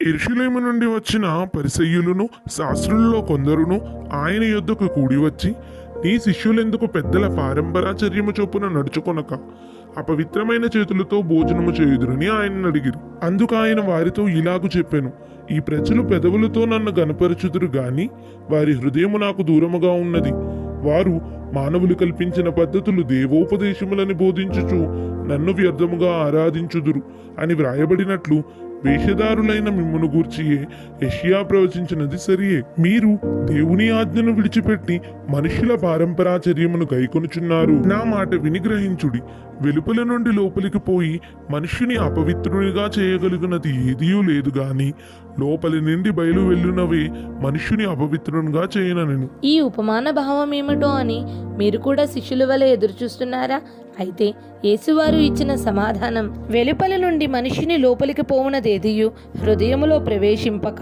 యెరూషలేము నుండి వచ్చిన పరిసయ్యులను శాస్త్రులలో కొందరును ఆయన యొద్దకు కూడి వచ్చి, నీ శిష్యులెందుకు పెద్దల పారంపరాచర్యము చొప్పున నడుచుకొనక అపవిత్రమైన చేతులతో భోజనము చేయుదురని ఆయన అడిగిరి. అందుకు ఆయన వారితో ఇలాగు చెప్పెను, ఈ ప్రజలు పెదవులతో నన్ను గనపరచుదురు గాని వారి హృదయము నాకు దూరముగా ఉన్నది. వారు మానవులు కల్పించిన పద్ధతులు దేవోపదేశములని బోధించుచు నన్ను వ్యర్థముగా ఆరాధించుదురు అని వ్రాయబడినట్లు వేషధారులైన మిమ్మును గూర్చియే యెషయా ప్రవచించినది సరియే. మీరు దేవుని ఆజ్ఞను విడిచిపెట్టి మనుషుల పారంపరాచర్యమును గైకొనుచున్నారు. నా మాట వినిగ్రహించుడి. వెలుపల నుండి లోపలికి పోయి మనుష్యుని అపవిత్రునిగా చేయగలిగినది ఏదీయూ లేదు గాని లోపలి నుండి బయలు వెళ్ళునవే మనుష్యుని అపవిత్రునిగా చేయనను. ఈ ఉపమాన భావం ఏమిటో అని మీరు కూడా శిష్యుల వలె ఎదురు చూస్తున్నారా? అయితే యేసువారు ఇచ్చిన సమాధానం, వెలుపల నుండి మనిషిని లోపలికి పోవునదేదియు హృదయములో ప్రవేశింపక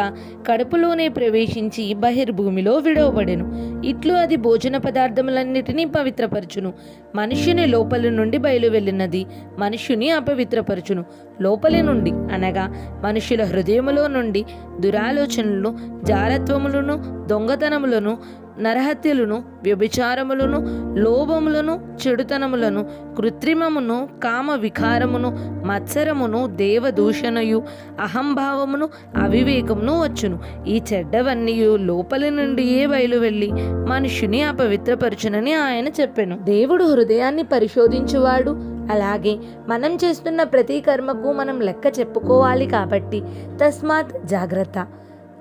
కడుపులోనే ప్రవేశించి బహిర్భూమిలో విడవబడెను. ఇట్లు అది భోజన పదార్థములన్నిటినీ పవిత్రపరచును. మనుష్యుని లోపలి నుండి బయలు వెళ్ళినది మనుష్యుని అపవిత్రపరచును. లోపలి నుండి అనగా మనుషుల హృదయములో నుండి దురాలోచనలను, జారత్వములను, దొంగతనములను, నరహత్యలను, వ్యభిచారములను, లోభములను, చెడుతనములను, కృత్రిమమును, కామ వికారమును, మత్సరమును, దేవదూషణయు, అహంభావమును, అవివేకమును వచ్చును. ఈ చెడ్డవన్నీ లోపలి నుండియే బయలు వెళ్ళి మనుష్యుని అపవిత్రపరచునని ఆయన చెప్పెను. దేవుడు హృదయాన్ని పరిశోధించువాడు. అలాగే మనం చేస్తున్న ప్రతి కర్మకు మనం లెక్క చెప్పుకోవాలి. కాబట్టి తస్మాత్ జాగ్రత్త.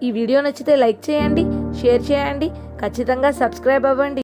ఈ వీడియో నచ్చితే లైక్ చేయండి, షేర్ చేయండి, ఖచ్చితంగా సబ్స్క్రైబ్ అవ్వండి.